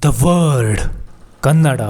The word Kannada.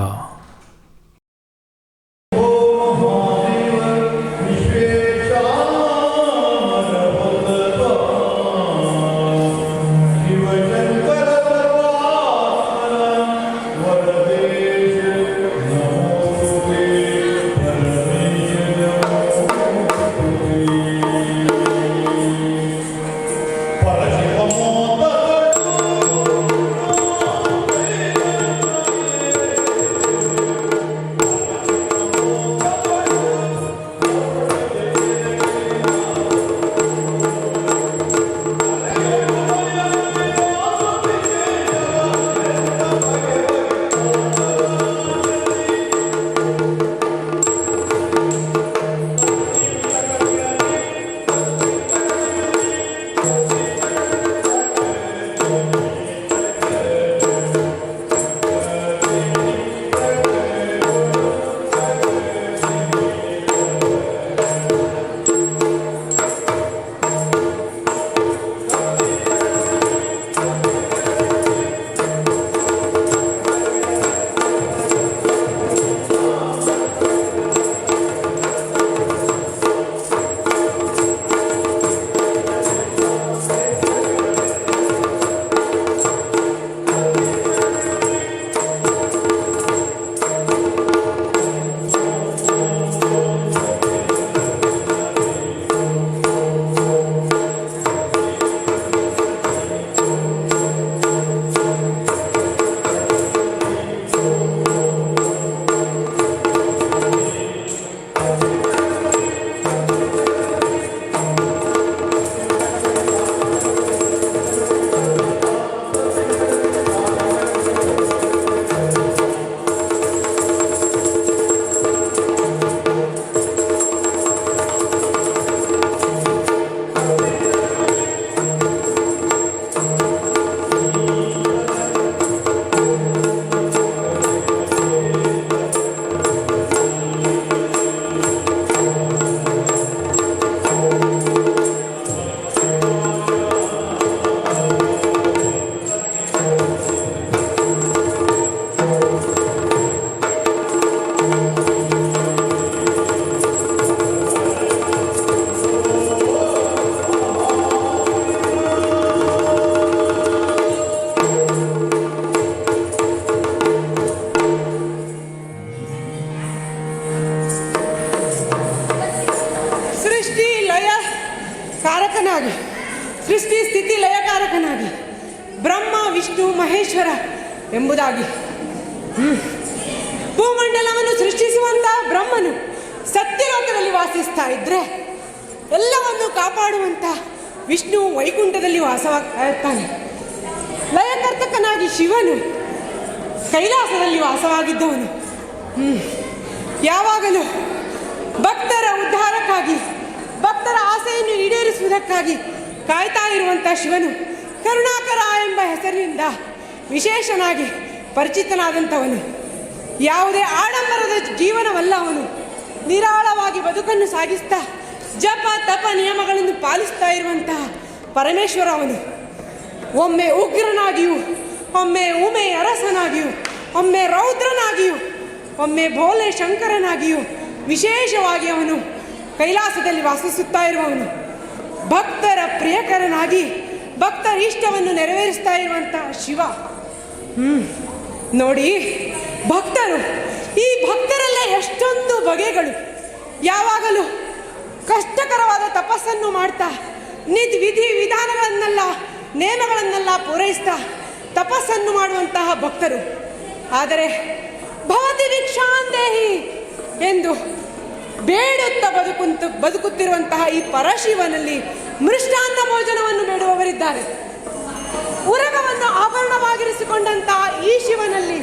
ಸೃಷ್ಟಿ ಸ್ಥಿತಿ ಲಯಕಾರಕನಾಗಿ ಬ್ರಹ್ಮ ವಿಷ್ಣು ಮಹೇಶ್ವರ ಎಂಬುದಾಗಿ ಭೂಮಂಡಲವನ್ನು ಸೃಷ್ಟಿಸುವಂತ ಬ್ರಹ್ಮನು ಸತ್ಯಲೋಕದಲ್ಲಿ ವಾಸಿಸ್ತಾ ಇದ್ರೆ ಎಲ್ಲವನ್ನು ಕಾಪಾಡುವಂತ ವಿಷ್ಣು ವೈಕುಂಠದಲ್ಲಿ ವಾಸವಾಗ್ತಾ ಇರ್ತಾನೆ. ಲಯಕರ್ತಕನಾಗಿ ಶಿವನು ಕೈಲಾಸದಲ್ಲಿ ವಾಸವಾಗಿದ್ದವನು. ಯಾವಾಗಲೂ ಭಕ್ತರ ಉದ್ಧಾರಕ್ಕಾಗಿ ಭಕ್ತರ ಆಸೆಯನ್ನು ಈಡೇರಿಸುವುದಕ್ಕಾಗಿ ಕಾಯ್ತಾ ಇರುವಂಥ ಶಿವನು ಕರುಣಾಕರ ಎಂಬ ಹೆಸರಿನಿಂದ ವಿಶೇಷನಾಗಿ ಪರಿಚಿತನಾದಂಥವನು. ಯಾವುದೇ ಆಡಂಬರದ ಜೀವನವಲ್ಲ ಅವನು. ನಿರಾಳವಾಗಿ ಬದುಕನ್ನು ಸಾಗಿಸ್ತಾ ಜಪ ತಪ ನಿಯಮಗಳನ್ನು ಪಾಲಿಸ್ತಾ ಇರುವಂತಹ ಪರಮೇಶ್ವರ ಅವನು. ಒಮ್ಮೆ ಉಗ್ರನಾಗಿಯೂ, ಒಮ್ಮೆ ಉಮೆ ಅರಸನಾಗಿಯೂ, ಒಮ್ಮೆ ರೌದ್ರನಾಗಿಯೂ, ಒಮ್ಮೆ ಭೋಲೆ ಶಂಕರನಾಗಿಯೂ ವಿಶೇಷವಾಗಿ ಅವನು ಕೈಲಾಸದಲ್ಲಿ ವಾಸಿಸುತ್ತಾ ಇರುವವನು. ಭಕ್ತರ ಪ್ರಿಯಕರನಾಗಿ ಭಕ್ತರ ಇಷ್ಟವನ್ನು ನೆರವೇರಿಸ್ತಾ ಇರುವಂತಹ ಶಿವ. ನೋಡಿ, ಭಕ್ತರು, ಈ ಭಕ್ತರಲ್ಲೇ ಎಷ್ಟೊಂದು ಬಗೆಗಳು. ಯಾವಾಗಲೂ ಕಷ್ಟಕರವಾದ ತಪಸ್ಸನ್ನು ಮಾಡ್ತಾ ವಿಧಿ ವಿಧಾನಗಳನ್ನೆಲ್ಲ ನೇಮಗಳನ್ನೆಲ್ಲ ಪೂರೈಸ್ತಾ ತಪಸ್ಸನ್ನು ಮಾಡುವಂತಹ ಭಕ್ತರು. ಆದರೆ ಭವತಿ ಭಿಕ್ಷಾಂದೇಹಿ ಎಂದು ಬೇಡುತ್ತಾ ಬದುಕುತ್ತಿರುವಂತಹ ಈ ಪರಶಿವನಲ್ಲಿ ಮೃಷ್ಟಾನ್ನ ಭೋಜನವನ್ನು ಬೇಡುವವರಿದ್ದಾರೆ. ಉರಗವನ್ನು ಆಭರಣವಾಗಿರಿಸಿಕೊಂಡಂತಹ ಈ ಶಿವನಲ್ಲಿ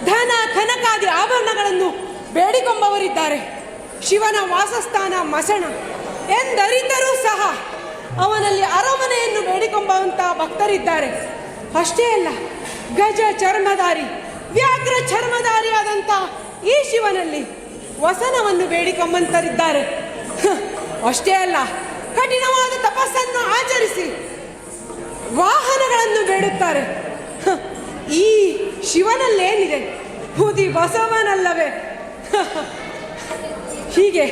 ಧನ ಕನಕಾದಿ ಆಭರಣಗಳನ್ನು ಬೇಡಿಕೊಂಬವರಿದ್ದಾರೆ. ಶಿವನ ವಾಸಸ್ಥಾನ ಮಸಣ ಎಂದರಿತರೂ ಸಹ ಅವನಲ್ಲಿ ಅರಮನೆಯನ್ನು ಬೇಡಿಕೊಂಬಂತಹ ಭಕ್ತರಿದ್ದಾರೆ. ಅಷ್ಟೇ ಅಲ್ಲ, ಗಜ ಚರ್ಮಧಾರಿ ವ್ಯಾಘ್ರ ಚರ್ಮಧಾರಿಯಾದಂಥ ಈ ಶಿವನಲ್ಲಿ ವಸನವನ್ನು ಬೇಡಿಕೊಂಬಂತರಿದ್ದಾರೆ. ಅಷ್ಟೇ ಅಲ್ಲ, ಕಠಿಣವಾದ ತಪಸ್ಸನ್ನು ಆಚರಿಸಿ ವಾಹನಗಳನ್ನು ಬೇಡುತ್ತಾರೆ. ಈ ಶಿವನಲ್ಲೇನಿದೆ? ಹುದಿ ಬಸವನಲ್ಲವೇ? ಹೀಗೆ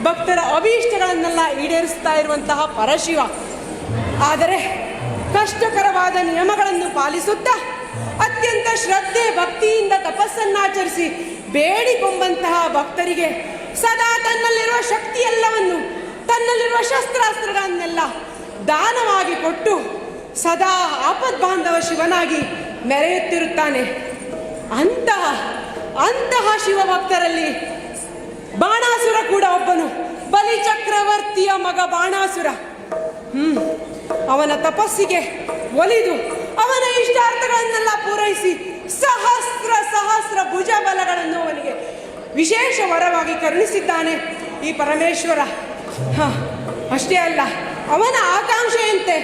ಭಕ್ತರ ಅಭೀಷ್ಟಗಳನ್ನೆಲ್ಲ ಈಡೇರಿಸ್ತಾ ಇರುವಂತಹ ಪರಶಿವ. ಆದರೆ ಕಷ್ಟಕರವಾದ ನಿಯಮಗಳನ್ನು ಪಾಲಿಸುತ್ತಾ ಅತ್ಯಂತ ಶ್ರದ್ಧೆ ಭಕ್ತಿಯಿಂದ ತಪಸ್ಸನ್ನಾಚರಿಸಿ ಬೇಡಿಕೊಂಬಂತಹ ಭಕ್ತರಿಗೆ ಸದಾ ತನ್ನಲ್ಲಿರುವ ಶಕ್ತಿಯೆಲ್ಲವನ್ನು, ತನ್ನಲ್ಲಿರುವ ಶಸ್ತ್ರಾಸ್ತ್ರಗಳನ್ನೆಲ್ಲ ದಾನವಾಗಿ ಕೊಟ್ಟು ಸದಾ ಆಪದ್ಬಾಂಧವ ಶಿವನಾಗಿ ಮೆರೆಯುತ್ತಿರುತ್ತಾನೆ. ಅಂತಹ ಶಿವಭಕ್ತರಲ್ಲಿ ಬಾಣಾಸುರ ಕೂಡ ಒಬ್ಬನು. ಬಲಿ ಚಕ್ರವರ್ತಿಯ ಮಗ ಬಾಣಾಸುರ. ಅವನ ತಪಸ್ಸಿಗೆ ಒಲಿದು ಅವನ ಇಷ್ಟಾರ್ಥಗಳನ್ನೆಲ್ಲ ಪೂರೈಸಿ ಸಹಸ್ರ ಭುಜಬಲಗಳನ್ನು ಅವನಿಗೆ ವಿಶೇಷ ವರವಾಗಿ ಕರುಣಿಸಿದ್ದಾನೆ ಈ ಪರಮೇಶ್ವರ. ಅಷ್ಟೇ ಅಲ್ಲ, ಅವನ ಆಕಾಂಕ್ಷೆಯಂತೆ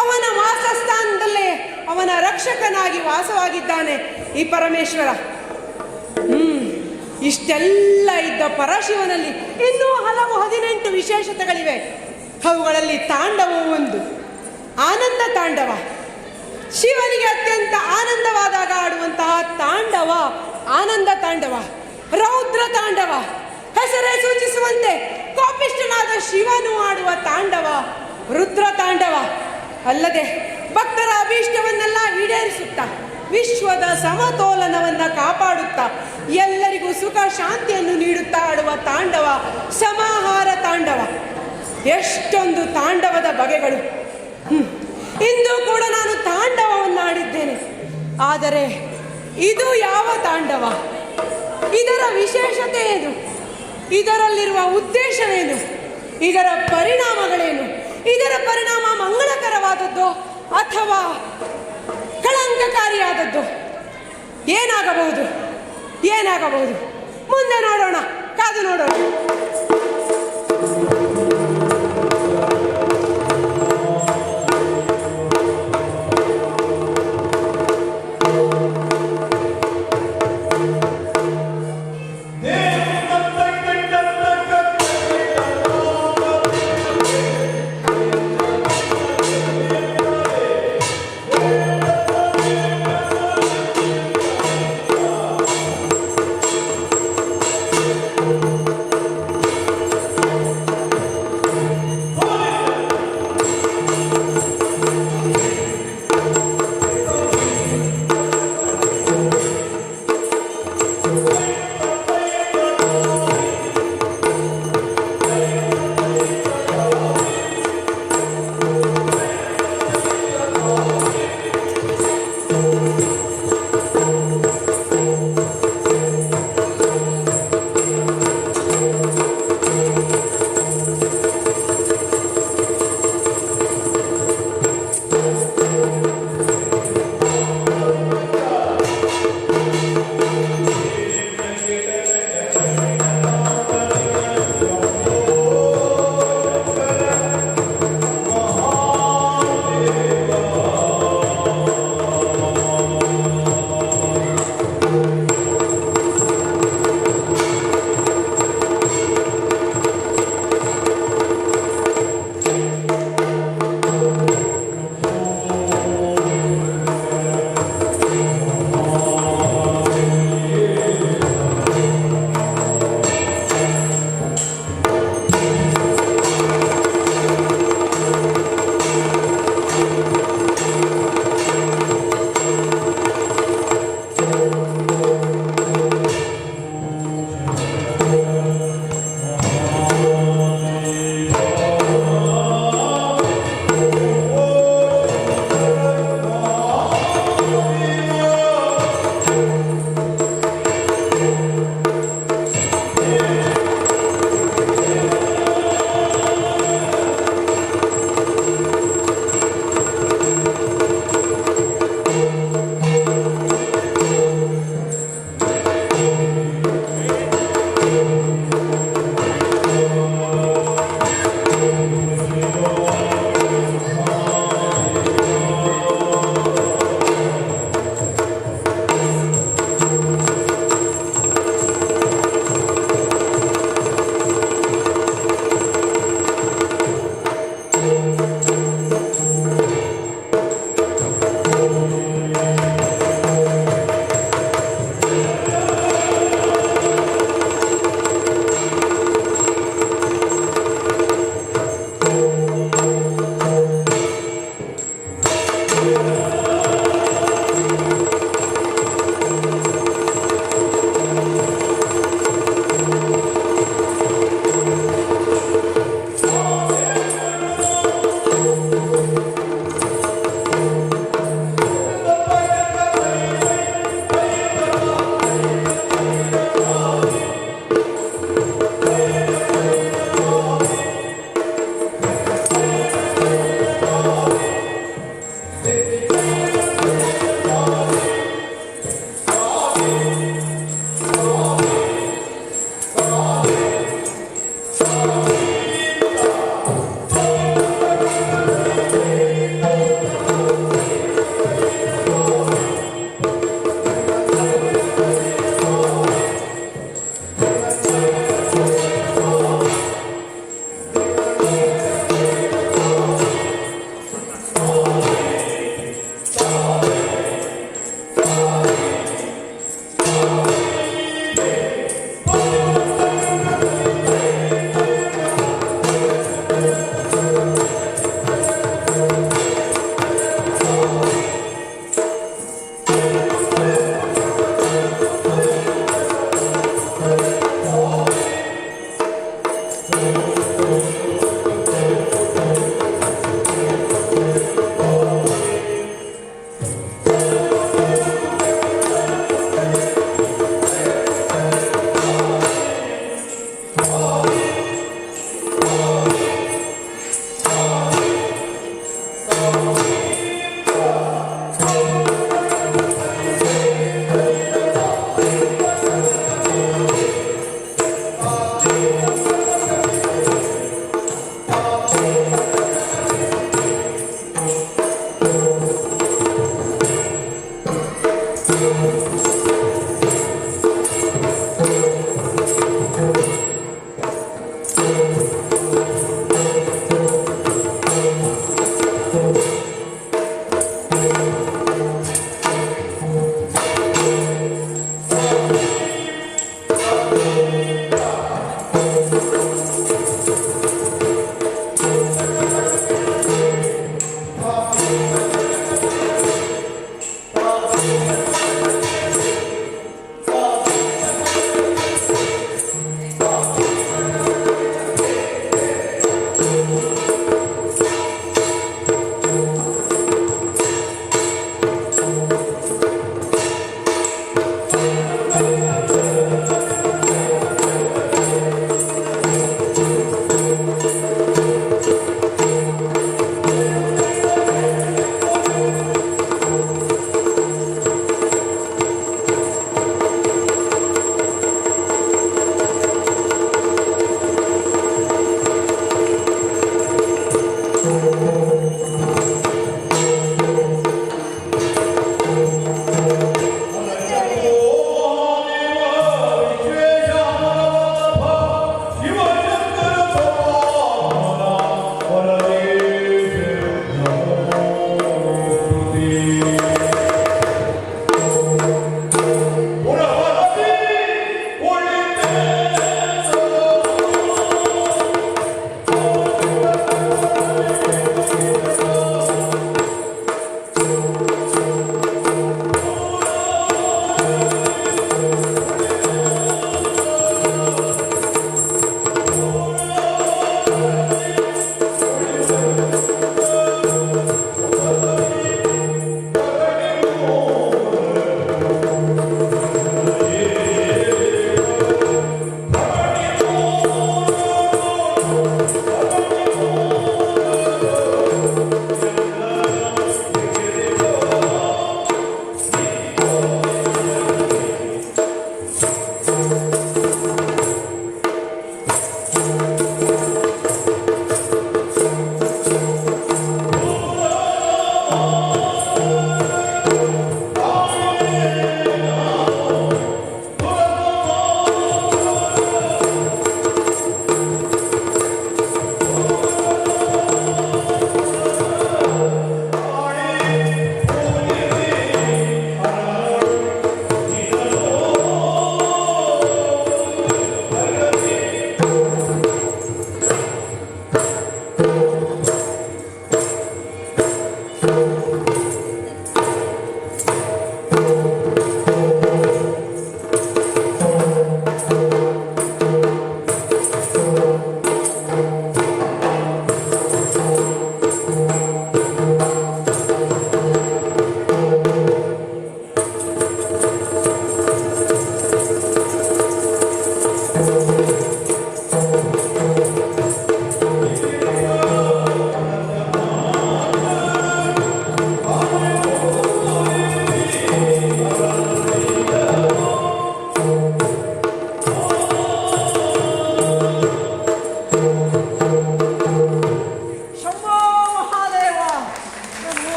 ಅವನ ವಾಸಸ್ಥಾನದಲ್ಲೇ ಅವನ ರಕ್ಷಕನಾಗಿ ವಾಸವಾಗಿದ್ದಾನೆ ಈ ಪರಮೇಶ್ವರ. ಇಷ್ಟೆಲ್ಲ ಇದ್ದ ಪರಶಿವನಲ್ಲಿ ಇನ್ನೂ ಹಲವು 18 ವಿಶೇಷತೆಗಳಿವೆ. ಅವುಗಳಲ್ಲಿ ತಾಂಡವವು ಒಂದು. ಆನಂದ ತಾಂಡವ. ಶಿವನಿಗೆ ಅತ್ಯಂತ ಆನಂದವಾದಾಗ ಆಡುವಂತಹ ತಾಂಡವ ಆನಂದ ತಾಂಡವ. ರೌದ್ರ ತಾಂಡವ, ಹೆಸರೇ ಸೂಚಿಸುವಂತೆ ಕೋಪಿಷ್ಠನಾದ ಶಿವನು ಆಡುವ ತಾಂಡವ ರುದ್ರ ತಾಂಡವ. ಅಲ್ಲದೆ ಭಕ್ತರ ಅಭೀಷ್ಟವನ್ನೆಲ್ಲ ಈಡೇರಿಸುತ್ತಾ ವಿಶ್ವದ ಸಮತೋಲನವನ್ನ ಕಾಪಾಡುತ್ತಾ ಎಲ್ಲರಿಗೂ ಸುಖ ಶಾಂತಿಯನ್ನು ನೀಡುತ್ತಾ ಆಡುವ ತಾಂಡವ ಸಮಾಹಾರ ತಾಂಡವ. ಎಷ್ಟೊಂದು ತಾಂಡವದ ಬಗೆಗಳು! ಇಂದು ಕೂಡ ನಾನು ತಾಂಡವವನ್ನು ಆಡಿದ್ದೇನೆ. ಆದರೆ ಇದು ಯಾವ ತಾಂಡವ? ಇದರ ವಿಶೇಷತೆ ಏನು? ಇದರಲ್ಲಿರುವ ಉದ್ದೇಶವೇನು? ಇದರ ಪರಿಣಾಮಗಳೇನು? ಇದರ ಪರಿಣಾಮ ಮಂಗಳಕರವಾದದ್ದು ಅಥವಾ ಕಳಂಕಕಾರಿಯಾದದ್ದು? ಏನಾಗಬಹುದು? ಮುಂದೆ ನೋಡೋಣ, ಕಾದು ನೋಡೋಣ.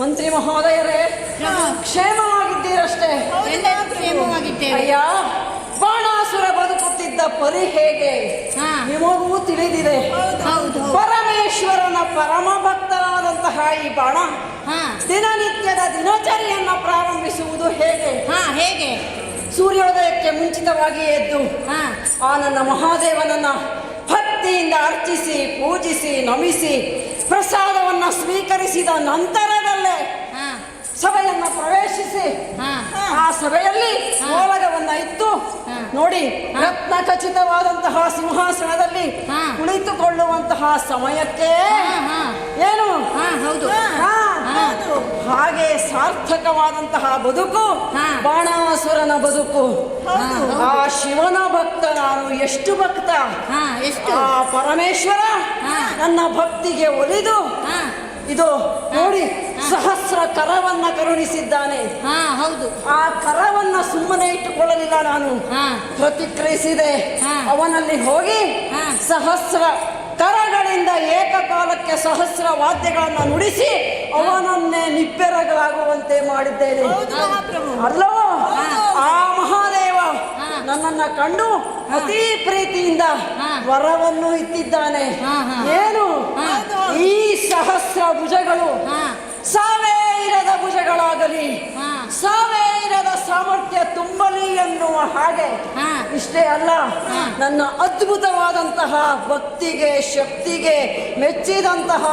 ಮಂತ್ರಿ ಮಹೋದಯರೇ, ಕ್ಷೇಮವಾಗಿದ್ದೀರಷ್ಟೇ? ಎಲ್ಲರೂ ಕ್ಷೇಮವಾಗಿದ್ದೇವೆ. ಅಯ್ಯ, ಬಾಣಾಸುರ ಬದುಕುತ್ತಿದ್ದ ಪರಿ ಹೇಗೆ ನಿಮಗೂ ತಿಳಿದಿದೆ. ಪರಮೇಶ್ವರನ ಪರಮ ಭಕ್ತನಾದಂತಹ ಈ ಬಾಣ ದಿನನಿತ್ಯದ ದಿನಚರಿಯನ್ನ ಪ್ರಾರಂಭಿಸುವುದು ಹೇಗೆ? ಹೇಗೆ? ಸೂರ್ಯೋದಯಕ್ಕೆ ಮುಂಚಿತವಾಗಿ ಎದ್ದು ಆ ನನ್ನ ಮಹಾದೇವನನ್ನ ಭಕ್ತಿಯಿಂದ ಅರ್ಚಿಸಿ ಪೂಜಿಸಿ ನಮಿಸಿ ಪ್ರಸಾದವನ್ನ ಸ್ವೀಕರಿಸಿದ ನಂತರದಲ್ಲೇ ಸಭೆಯನ್ನ ಪ್ರವೇಶಿಸಿ ಆ ಸಭೆಯಲ್ಲಿ ಓಲಗವನ್ನ ಇತ್ತು ನೋಡಿ, ರತ್ನ ಖಚಿತವಾದಂತಹ ಸಿಂಹಾಸನದಲ್ಲಿ ಕುಳಿತುಕೊಳ್ಳುವಂತಹ ಸಮಯಕ್ಕೆ ಏನು ಹಾಗೆ ಸಾರ್ಥಕವಾದಂತಹ ಬದುಕು ಬಾಣಾಸುರನ ಬದುಕು. ಆ ಶಿವನ ಭಕ್ತ ನಾನು, ಎಷ್ಟು ಭಕ್ತ! ಆ ಪರಮೇಶ್ವರ ನನ್ನ ಭಕ್ತಿಗೆ ಒಲಿದು ಇದು ನೋಡಿ ಸಹಸ್ರ ಕರವನ್ನ ಕರುಣಿಸಿದ್ದಾನೆ. ಆ ಕರವನ್ನ ಸುಮ್ಮನೆ ಇಟ್ಟುಕೊಳ್ಳಲಿಲ್ಲ, ನಾನು ಪ್ರತಿಕ್ರಿಯಿಸಿದೆ. ಅವನಲ್ಲಿ ಹೋಗಿ ಸಹಸ್ರ ಕರಗಳಿಂದ ಏಕಕಾಲಕ್ಕೆ ಸಹಸ್ರ ವಾದ್ಯಗಳನ್ನು ನುಡಿಸಿ ಅವನನ್ನೇ ನಿಬ್ಬೆರಗಾಗುವಂತೆ ಮಾಡಿದ್ದೇನೆ. ಅಲ್ಲವೋ ಆ ಮಹಾದೇವ ನನ್ನನ್ನ ಕಂಡು ಅತಿ ಪ್ರೀತಿಯಿಂದ ವರವನ್ನು ಇತ್ತಿದ್ದಾನೆ. ಏನು? ಈ ಸಹಸ್ರ ಭುಜಗಳು ಸಾವೇ ಇರದ ಭುಜಗಳಾಗಲಿ, ಸಾವೇ ಇರದ ಸಾಮರ್ಥ್ಯ ತುಂಬಲಿ ಎನ್ನುವ ಹಾಗೆ. ಇಷ್ಟೇ ಅಲ್ಲ, ನನ್ನ ಅದ್ಭುತವಾದಂತಹ ಭಕ್ತಿಗೆ ಶಕ್ತಿಗೆ ಮೆಚ್ಚಿದಂತಹ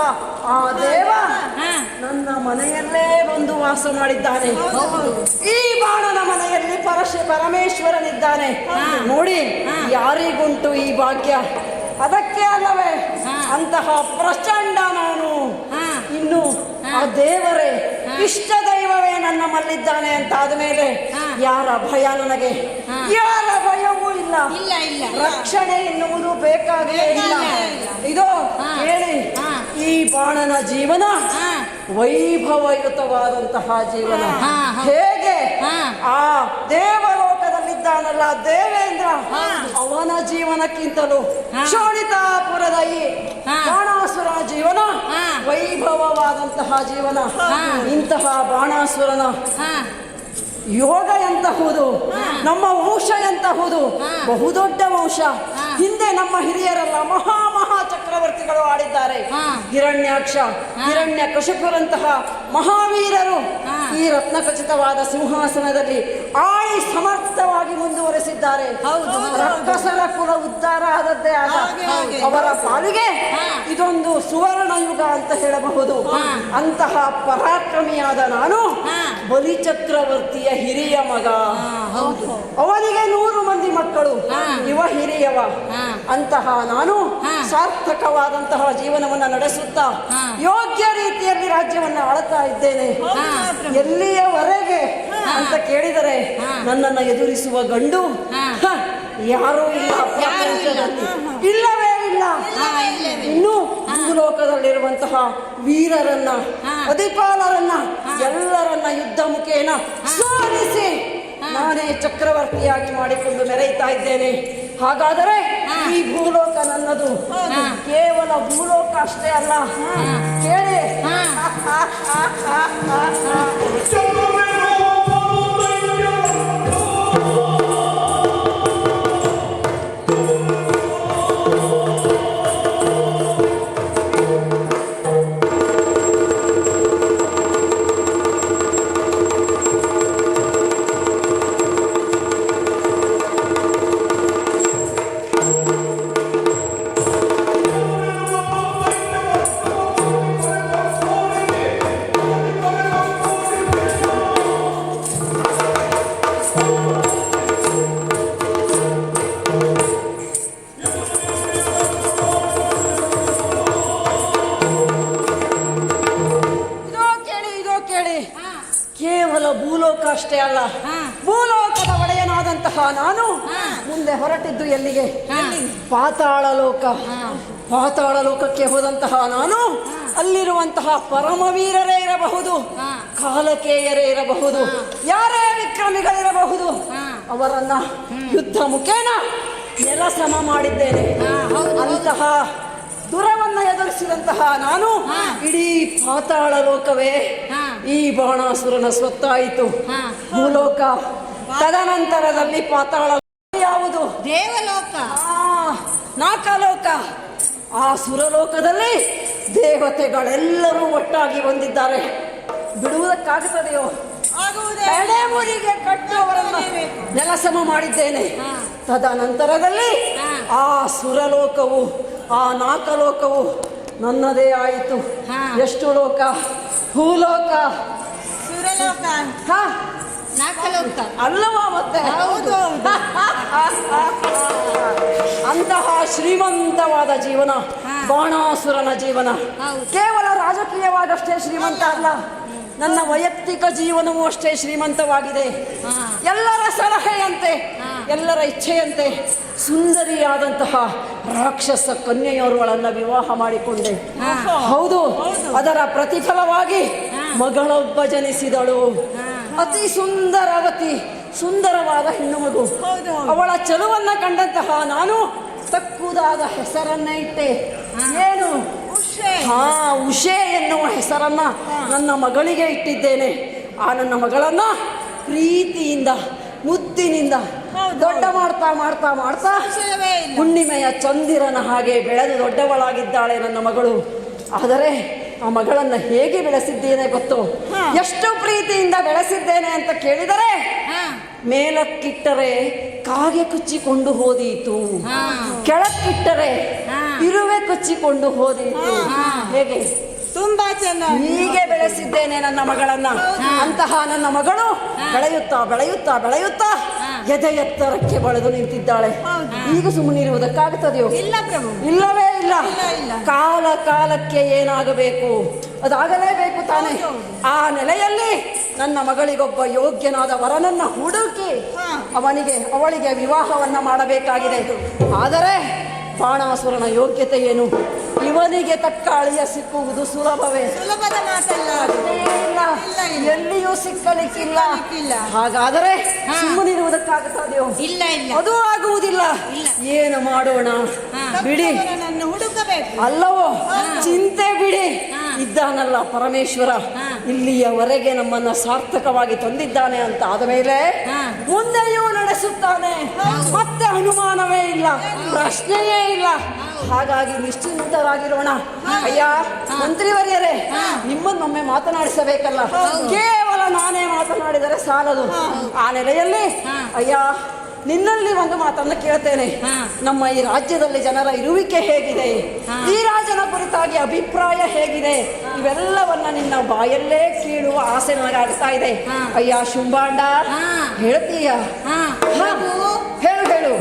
ಆ ದೇವ ನನ್ನ ಮನೆಯಲ್ಲೇ ಬಂದು ವಾಸ ಮಾಡಿದ್ದಾನೆ. ಈ ಬಾಣನ ಮನೆಯಲ್ಲಿ ಪರಮೇಶ್ವರನಿದ್ದಾನೆ. ನೋಡಿ, ಯಾರಿಗುಂಟು ಈ ಭಾಗ್ಯ? ಅದಕ್ಕೆ ಅಲ್ಲವೇ ಅಂತಹ ಪ್ರಚಂಡ ನಾನು ಇನ್ನು ಆ ದೇವರೇ ಇಷ್ಟ ದೈವವೇ ನನ್ನ ಮಲ್ಲಿದ್ದಾನೆ ಅಂತ ಆದ್ಮೇಲೆ ಯಾರ ಭಯ ನನಗೆ? ಯಾರ ಭಯವೂ ಇಲ್ಲ. ರಕ್ಷಣೆ ಎನ್ನುವುದು ಬೇಕಾಗೇ ಇಲ್ಲ. ಇದು ಹೇಳಿ, ಈ ಬಾಣನ ಜೀವನ ವೈಭವಯುತವಾದಂತಹ ಜೀವನ. ಹೇಗೆ ಆ ದೇವಲೋಕದಲ್ಲಿದ್ದಾನಲ್ಲ ದೇವೇಂದ್ರ, ಅವನ ಜೀವನಕ್ಕಿಂತಲೂ ಶೋಣಿತಾಪುರದ ಈ ಬಾಣಾಸುರ ಜೀವನ ವೈಭವವಾದಂತಹ ಜೀವನ. ಇಂತಹ ಬಾಣಾಸುರನ ಯೋಗ ಎಂತಹುದು, ನಮ್ಮ ವಂಶ ಎಂತಹುದು, ಬಹುದೊಡ್ಡ ವಂಶ. ಹಿಂದೆ ನಮ್ಮ ಹಿರಿಯರೆಲ್ಲ ಮಹಾ ಚಕ್ರವರ್ತಿಗಳು ಆಡಿದ್ದಾರೆ. ಹಿರಣ್ಯಾಕ್ಷ, ಹಿರಣ್ಯ ಕಶಿಪುರಂತಹ ಮಹಾವೀರರು ಈ ರತ್ನಖಚಿತವಾದ ಸಿಂಹಾಸನದಲ್ಲಿ ಆಳಿ ಸಮರ್ಥವಾಗಿ ಮುಂದುವರೆಸಿದ್ದಾರೆ. ರಕ್ಕಸರ ಕುಲ ಉದ್ಧಾರ ಆದದ್ದೇ ಆದ ಅವರ ಪಾಲಿಗೆ ಇದೊಂದು ಸುವರ್ಣ ಯುಗ ಅಂತ ಹೇಳಬಹುದು. ಅಂತಹ ಪರಾಕ್ರಮಿಯಾದ ನಾನು ಬಲಿ ಚಕ್ರವರ್ತಿಯ ಹಿರಿಯ ಮಗ. ಅವನಿಗೆ 100 ಮಂದಿ ಮಕ್ಕಳು, ಇವ ಹಿರಿಯವ. ಅಂತಹ ನಾನು ಸಾರ್ಥಕವಾದಂತಹ ಜೀವನವನ್ನ ನಡೆಸುತ್ತಾ ಯೋಗ್ಯ ರೀತಿಯಲ್ಲಿ ರಾಜ್ಯವನ್ನ ಆಳ್ತಾ ಇದ್ದೇನೆ. ಎಲ್ಲಿಯವರೆಗೆ ಅಂತ ಕೇಳಿದರೆ ನನ್ನನ್ನು ಎದುರಿಸುವ ಗಂಡು ಯಾರೂ ಇಲ್ಲ, ಇಲ್ಲವೇ ಇಲ್ಲ. ಇನ್ನು ಭೂಲೋಕದಲ್ಲಿರುವಂತಹ ವೀರರನ್ನ, ಅಧಿಪಾಲರನ್ನ ಎಲ್ಲರನ್ನ ಯುದ್ಧ ಮುಖೇನ ಸೋಲಿಸಿ ನಾನೇ ಚಕ್ರವರ್ತಿಯಾಗಿ ಮಾಡಿಕೊಂಡು ಮೆರೆಯುತ್ತಾ ಇದ್ದೇನೆ. ಹಾಗಾದರೆ ಹಾ. ಈ ಭೂಲೋಕ ನನ್ನದು. ಹಾ. ಕೇವಲ ಭೂಲೋಕ ಅಷ್ಟೇ ಅಲ್ಲ, ಕೇಳಿ. ಇದೋ ಕೇಳಿ. ಕೇವಲ ಭೂಲೋಕ ಅಷ್ಟೇ ಅಲ್ಲ, ಭೂಲೋಕದ ಒಡೆಯನಾದಂತಹ ನಾನು ಮುಂದೆ ಹೊರಟಿದ್ದು ಎಲ್ಲಿಗೆ? ಪಾತಾಳ ಲೋಕ. ಪಾತಾಳ ಲೋಕಕ್ಕೆ ಹೋದಂತಹ ನಾನು ಅಲ್ಲಿರುವಂತಹ ಪರಮವೀರರೇ ಇರಬಹುದು, ಕಾಲಕೇಯರೇ ಇರಬಹುದು, ಯಾರೇ ವಿಕ್ರಮಿಗಳಿರಬಹುದು, ಅವರನ್ನ ಯುದ್ಧ ಮುಖೇನ ನೆಲಸಮ ಮಾಡಿದ್ದೇನೆ. ಅಂತಹ ದುರವನ್ನ ಎದುರಿಸಿದಂತಹ ನಾನು ಇಡೀ ಪಾತಾಳ ಲೋಕವೇ ಈ ಬಾಣಾಸುರನ ಸ್ವತ್ತಾಯಿತು. ಭೂಲೋಕ, ತದನಂತರದಲ್ಲಿ ಪಾತಾಳ ಯಾವುದು? ದೇವಲೋಕ. ನಾಕಲೋಕ. ಆ ಸುರಲೋಕದಲ್ಲಿ ದೇವತೆಗಳೆಲ್ಲರೂ ಒಟ್ಟಾಗಿ ಬಂದಿದ್ದಾರೆ. ಬಿಡುವುದಕ್ಕಾಗುತ್ತದೆಯೋ? ಎಡೆಮುರಿಗೆ ಕಟ್ಟುವವರನ್ನ ನೆಲಸಮ ಮಾಡಿದ್ದೇನೆ. ತದನಂತರದಲ್ಲಿ ಆ ಸುರಲೋಕವು, ಆ ನಾಕಲೋಕವು ನನ್ನದೇ ಆಯಿತು. ಎಷ್ಟು ಲೋಕ? ಭೂಲೋಕ, ಸುರಲೋಕ, ನಾಕಲೋಕ ಅಲ್ಲವಾ? ಮತ್ತೆ ಹೌದು. ಅಂತಹ ಶ್ರೀಮಂತವಾದ ಜೀವನ ಬಾಣಾಸುರನ ಜೀವನ. ಕೇವಲ ರಾಜಕೀಯವಾಗಷ್ಟೇ ಶ್ರೀಮಂತ ಅಲ್ಲ, ನನ್ನ ವೈಯಕ್ತಿಕ ಜೀವನವೂ ಅಷ್ಟೇ ಶ್ರೀಮಂತವಾಗಿದೆ. ಎಲ್ಲರ ಸಲಹೆಯಂತೆ, ಎಲ್ಲರ ಇಚ್ಛೆಯಂತೆ ಸುಂದರಿಯಾದಂತಹ ರಾಕ್ಷಸ ಕನ್ಯೆಯವರುಗಳನ್ನು ವಿವಾಹ ಮಾಡಿಕೊಂಡೆ. ಹೌದು, ಅದರ ಪ್ರತಿಫಲವಾಗಿ ಮಗಳೊಬ್ಬ ಜನಿಸಿದಳು. ಅತಿ ಸುಂದರವತಿ, ಸುಂದರವಾದ ಹೆಣ್ಣು ಮಗು. ಅವಳ ಚಲುವನ್ನ ಕಂಡಂತಹ ನಾನು ತಕ್ಕುದಾದ ಹೆಸರನ್ನ ಇಟ್ಟೆ. ಏನು? ಉಷೆ ಎನ್ನುವ ಹೆಸರನ್ನ ನನ್ನ ಮಗಳಿಗೆ ಇಟ್ಟಿದ್ದೇನೆ. ಆ ನನ್ನ ಮಗಳನ್ನ ಪ್ರೀತಿಯಿಂದ, ಮುದ್ದಿನಿಂದ ದೊಡ್ಡ ಮಾಡ್ತಾ ಮಾಡ್ತಾ ಮಾಡ್ತಾ ಹುಣ್ಣಿಮೆಯ ಚಂದಿರನ ಹಾಗೆ ಬೆಳೆದು ದೊಡ್ಡವಳಾಗಿದ್ದಾಳೆ ನನ್ನ ಮಗಳು. ಆದರೆ ಆ ಮಗಳನ್ನ ಹೇಗೆ ಬೆಳೆಸಿದ್ದೇನೆ ಗೊತ್ತು? ಎಷ್ಟು ಪ್ರೀತಿಯಿಂದ ಬೆಳೆಸಿದ್ದೇನೆ ಅಂತ ಕೇಳಿದರೆ, ಮೇಲಕ್ಕಿಟ್ಟರೆ ಕಾಗೆ ಕಚ್ಚಿಕೊಂಡು ಹೋದೀತು, ಕೆಳಕ್ಕಿಟ್ಟರೆ ಇರುವೆ ಕಚ್ಚಿಕೊಂಡು ಹೋದೀತು. ಹೇಗೆ? ತುಂಬಾ ಚೆನ್ನಾಗಿ ಹೀಗೆ ಬೆಳೆಸಿದ್ದೇನೆ ನನ್ನ ಮಗಳನ್ನ. ಅಂತಹ ನನ್ನ ಮಗಳು ಬೆಳೆಯುತ್ತಾ ಬೆಳೆಯುತ್ತಾ ಬೆಳೆಯುತ್ತಾ ಎದೆ ಎತ್ತರಕ್ಕೆ ಬೆಳೆದು ನಿಂತಿದ್ದಾಳೆ. ಈಗ ಸುಮ್ಮನಿರುವುದಕ್ಕಾಗುತ್ತದೆಯೋ? ಇಲ್ಲ ಪ್ರಭು, ಇಲ್ಲವೇ ಇಲ್ಲ. ಕಾಲ ಕಾಲಕ್ಕೆ ಏನಾಗಬೇಕು ಅದಾಗಲೇಬೇಕು ತಾನೆ. ಆ ನೆಲೆಯಲ್ಲಿ ನನ್ನ ಮಗಳಿಗೊಬ್ಬ ಯೋಗ್ಯನಾದ ವರನನ್ನ ಹುಡುಕಿ ಅವಳಿಗೆ ವಿವಾಹವನ್ನ ಮಾಡಬೇಕಾಗಿದೆ. ಆದರೆ ಬಾಣಾಸುರನ ಯೋಗ್ಯತೆ ಏನು? ಇವನಿಗೆ ತಕ್ಕ ಅಳಿಯ ಸಿಕ್ಕುವುದು ಸುಲಭವೇ? ಸುಲಭದ ಮಾತಲ್ಲ, ಎಲ್ಲಿಯೂ ಸಿಕ್ಕಲಿಕ್ಕಿಲ್ಲ. ಹಾಗಾದರೆ ಸುಮ್ಮನಿರುವುದಕ್ಕಾಗುತ್ತದೆಯೋ? ಇಲ್ಲ ಇಲ್ಲ, ಅದು ಆಗುವುದಿಲ್ಲ. ಏನು ಮಾಡೋಣ? ಬಿಡಿ, ಹುಡುಕಬೇಕು. ಅಲ್ಲವೋ? ಚಿಂತೆ ಬಿಡಿ. ಇದ್ದಾನಲ್ಲ ಪರಮೇಶ್ವರ, ಇಲ್ಲಿಯವರೆಗೆ ನಮ್ಮನ್ನ ಸಾರ್ಥಕವಾಗಿ ತಂದಿದ್ದಾನೆ ಅಂತ ಆದ ಮೇಲೆ ಮುಂದೆಯೂ ನಡೆಸುತ್ತಾನೆ. ಮತ್ತೆ ಅನುಮಾನವೇ ಇಲ್ಲ, ಪ್ರಶ್ನೆಯೇ ಇಲ್ಲ. ಹಾಗಾಗಿ ನಿಶ್ಚಿಂತರಾಗಿರೋಣ. ಅಯ್ಯ ಮಂತ್ರಿವರ್ಯರೇ, ನಿಮ್ಮನ್ನೊಮ್ಮೆ ಮಾತನಾಡಿಸಬೇಕಲ್ಲ. ಕೇವಲ ನಾನೇ ಮಾತನಾಡಿದರೆ ಸಾಲದು. ಆ ನೆಲೆಯಲ್ಲಿ ಅಯ್ಯ ನಿನ್ನಲ್ಲಿ ಒಂದು ಮಾತನ್ನು ಕೇಳ್ತೇನೆ. ನಮ್ಮ ಈ ರಾಜ್ಯದಲ್ಲಿ ಜನರ ಇರುವಿಕೆ ಹೇಗಿದೆ? ಈ ರಾಜನ ಕುರಿತಾಗಿ ಅಭಿಪ್ರಾಯ ಹೇಗಿದೆ? ಇವೆಲ್ಲವನ್ನ ನಿನ್ನ ಬಾಯಲ್ಲೇ ಕೇಳುವ ಆಸೆ ನನಗಾಗ್ತಾ ಇದೆ. ಅಯ್ಯ ಶುಂಭಾಂಡ, ಹೇಳ್ತೀಯ? ಹೇಳು ಹೇಳು.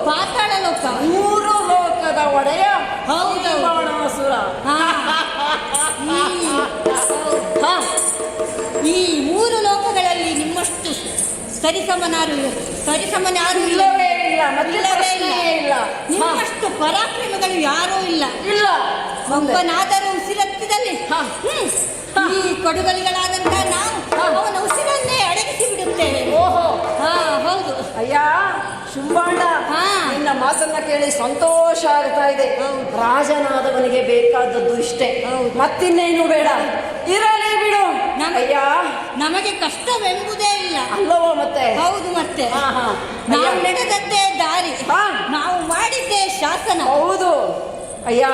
ಪಾತಾಳ ಲೋಕ. 3 ಲೋಕದ ಒಡೆಯ ಹೌದು. ಈ ಬಾಣಾಸುರ. ಹಾ. ಹಾ. ಈ 3 ಲೋಕಗಳಲ್ಲಿ ನಿಮ್ಮಷ್ಟು ಸರಿಸಮನಾರು ಯಾರು ಇಲ್ಲವೇ ಇಲ್ಲ, ಮತ್ತೆ ಇಲ್ಲವೇ ಪ್ರಶ್ನೆಯೇ ಇಲ್ಲ. ನಿಮ್ಮಷ್ಟು ಪರಾಕ್ರಮಗಳು ಯಾರೂ ಇಲ್ಲ. ಇಲ್ಲ. ಮುಂದೆ. ಒಬ್ಬನಾದರೂ ಉಸಿರತ್ತಿದಲ್ಲಿ ಹಾ. ಈ ಕೊಡುಗಲಿಗಳಾದಂತ ನಾವು ಅವನ ಉಸಿರನ್ನೇ ಅಡಗಿಸಿ ಬಿಡುತ್ತೇವೆ. ಓಹೋ. ಹಾ, ಹೌದು. ಅಯ್ಯ ಶುಂಭಾಂಡ, ಹಾ. ನಿನ್ನ ಮಾತನ್ನ ಕೇಳಿ ಸಂತೋಷ ಆಗ್ತಾ ಇದೆ. ಹೌದು. ರಾಜನಾದವನಿಗೆ ಬೇಕಾದದ್ದು ಇಷ್ಟೇ, ಹೌದು. ಮತ್ತಿನ್ನೇನು ಬೇಡ. ಇರಲಿ ಬಿಡು. ಅಯ್ಯ ನಮಗೆ ಕಷ್ಟವೆಂಬುದೇ ಇಲ್ಲ ಅಲ್ಲವೋ ಮತ್ತೆ. ಹೌದು, ಮತ್ತೆ ಹಾ, ಹಾ. ನಾವು ಅಯ್ಯ. ನಡೆದದ್ದೇ ದಾರಿ, ಹಾ. ನಾವು ಮಾಡಿದ್ದೇ ಶಾಸನ. ಹೌದು ಅಯ್ಯ.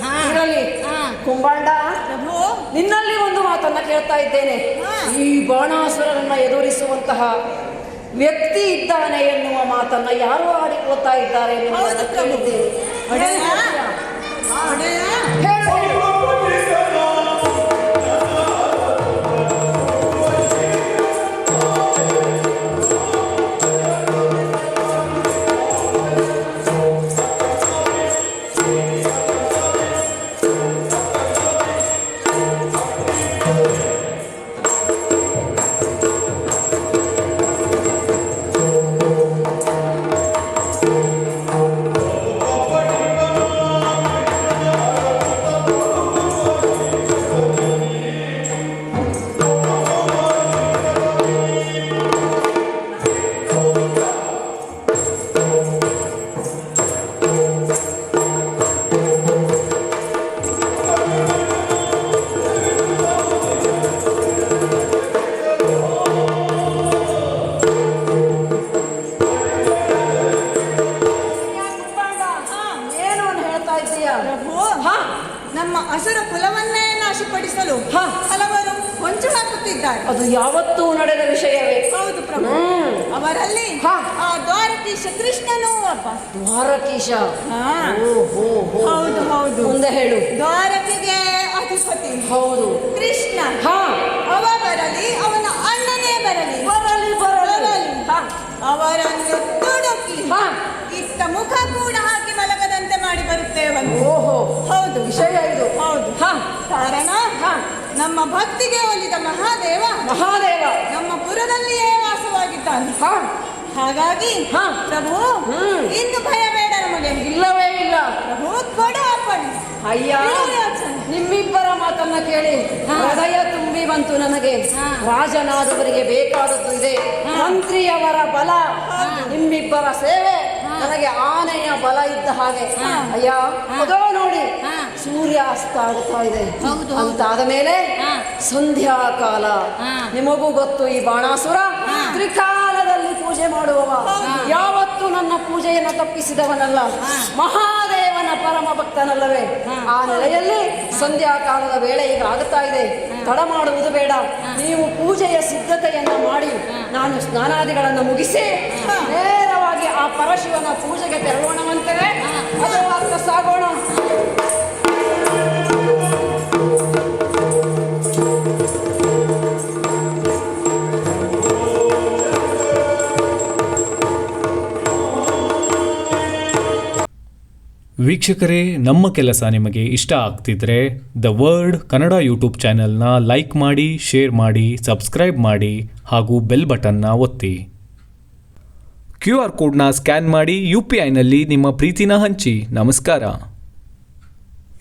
ಹಾ. ಇರಲಿ. ಹಾ. ಕುಂಬಾಂಡ, ಪ್ರಭು, ನಿನ್ನಲ್ಲಿ ಒಂದು ಮಾತನ್ನ ಕೇಳ್ತಾ ಇದ್ದೇನೆ. ಹಾ. ಈ ಬಾಣಾಸುರರನ್ನ ಎದುರಿಸುವಂತಹ ವ್ಯಕ್ತಿ ಇದ್ದಾನೆ ಎನ್ನುವ ಮಾತನ್ನ ಯಾರು ಆಡಿಕೊಳ್ತಾ ಇದ್ದಾರೆ ಎನ್ನುವುದನ್ನ ಹೌದು ಪ್ರಭು. ಕೇಳಿದ್ದೇನೆ. ಒಡೆಯ, ಹೇಳು. ಒಡೆಯ. ಏನು ಹೇಳ್ತಾ ಇದ್ದೀಯ? ಪ್ರಭು, ಹಾ. ನಮ್ಮ ಅಸುರ ಕುಲವನ್ನೇ ನಾಶಪಡಿಸಲು ಹಾ. ಹಲವರು ಹೊಂಚು ಹಾಕುತ್ತಿದ್ದಾರೆ. ಅದು ಯಾವತ್ತೂ ನಡೆದ ವಿಷಯವೇ. ಹೌದು ಪ್ರಭು. ಅವರಲ್ಲಿ ಹಾ. ಆ ದ್ವಾರಕೀಶ ಕೃಷ್ಣನೂ ಒಬ್ಬ. ದ್ವಾರಕೀಶ. ಹಾ. ಓಹೋ. ಹೌದು, ಹೌದು. ಮುಂದೆ ಹೇಳು. ದ್ವಾರಕೆಗೆ ಅಧಿಪತಿ ಹೌದು. ಕೃಷ್ಣ. ಹಾ. ಅವ ಬರಲಿ, ಅವನ ಅಣ್ಣನೇ ಬರಲಿ, ಬರಲಿ. ಹಾ. ಅವರನ್ನು ತೊಡಕಿ ಹಾ. ಇತ್ತ ಮುಖ ಕೂಡ ಹಾಕಿ ಮಲಗದಂತೆ ಮಾಡಿ ಬರುತ್ತೇವಂತೆ. ಓಹೋ. ಹೌದು, ವಿಷಯ ಇದು. ಹೌದು. ಹಾ. ಕಾರಣ ಹಾ. ನಮ್ಮ ಭಕ್ತಿಗೆ ಒಲಿದ ಮಹಾದೇವ ಮಹಾದೇವ ನಮ್ಮ ಪುರದಲ್ಲಿಯೇ ವಾಸವಾಗಿದ್ದಾನೆ. ಹಾ. ಹಾಗಾಗಿ ಹಾ. ಪ್ರಭು, ಇನ್ನು ಭಯ ಬೇಡ ನಮಗೆ. ಇಲ್ಲವೇ ಇಲ್ಲ. ಪ್ರಭು, ಕೊಡು ಅಪ್ಪಣೆ. ಅಯ್ಯ, ಬಿಡು ಯೋಚನೆ. ನಿಮ್ಮಿಬ್ಬರ ಮಾತನ್ನ ಕೇಳಿ ಹಾ. ಹೃದಯ ತುಂಬಿ ಬಂತು ನನಗೆ. ಹಾ. ರಾಜನಾದವರಿಗೆ ಬೇಕಾದದ್ದು ಇದೆ. ಹಾ. ಮಂತ್ರಿಯವರ ಬಲ, ನಿಮ್ಮಿಬ್ಬರ ಸೇವೆ ಹಾ. ನನಗೆ ಆನೆಯ ಬಲ ಇದ್ದ ಹಾಗೆ. ಹಾ. ಅಯ್ಯ, ಹಾ. ಅದೋ ನೋಡಿ ಹಾ. ಸೂರ್ಯ ಅಸ್ತ ಆಗ್ತಾ ಇದೆ. ಹೌದು, ಹೌದು. ಅಂತಾದ ಮೇಲೆ ಹಾ. ಸಂಧ್ಯಾ ಕಾಲ. ಹಾ. ನಿಮಗೂ ಗೊತ್ತು, ಈ ಬಾಣಾಸುರ ಹಾ. ತ್ರಿಕಾಲದಲ್ಲಿ ಪೂಜೆ ಮಾಡುವವ. ಹೌದು. ಯಾವತ್ತೂ ನನ್ನ ಪೂಜೆಯನ್ನು ತಪ್ಪಿಸಿದವನಲ್ಲ. ಹಾ. ಮಹಾದೇವನ ಪರಮ ಭಕ್ತನಲ್ಲವೇ. ಹಾ. ಆ ನೆಲೆಯಲ್ಲಿ ಸಂಧ್ಯಾ ಕಾಲದ ವೇಳೆ ಈಗ ಆಗುತ್ತಾ ಇದೆ. ತಡ ಮಾಡುವುದು ಬೇಡ. ನೀವು ಪೂಜೆಯ ಸಿದ್ಧತೆಯನ್ನ ಮಾಡಿ ನಾನು ಸ್ನಾನಾದಿಗಳನ್ನು ಮುಗಿಸಿ ನೇರವಾಗಿ ಆ ಪರಶಿವನ ಪೂಜೆಗೆ ತೆರಳೋಣವಂತೆ. ಅದು ಅರ್ಥ ಸಾಗೋಣ. ವೀಕ್ಷಕರೇ, ನಮ್ಮ ಕೆಲಸ ನಿಮಗೆ ಇಷ್ಟ ಆಗ್ತಿದ್ರೆ ದ ವರ್ಡ್ ಕನ್ನಡ ಯೂಟ್ಯೂಬ್ ಚಾನೆಲ್ನ ಲೈಕ್ ಮಾಡಿ, ಶೇರ್ ಮಾಡಿ, ಸಬ್ಸ್ಕ್ರೈಬ್ ಮಾಡಿ ಹಾಗೂ ಬೆಲ್ ಬಟನ್ನ ಒತ್ತಿ. QR ಕೋಡ್ನ ಸ್ಕ್ಯಾನ್ ಮಾಡಿ UPIನಲ್ಲಿ ನಿಮ್ಮ ಪ್ರೀತಿನ ಹಂಚಿ. ನಮಸ್ಕಾರ.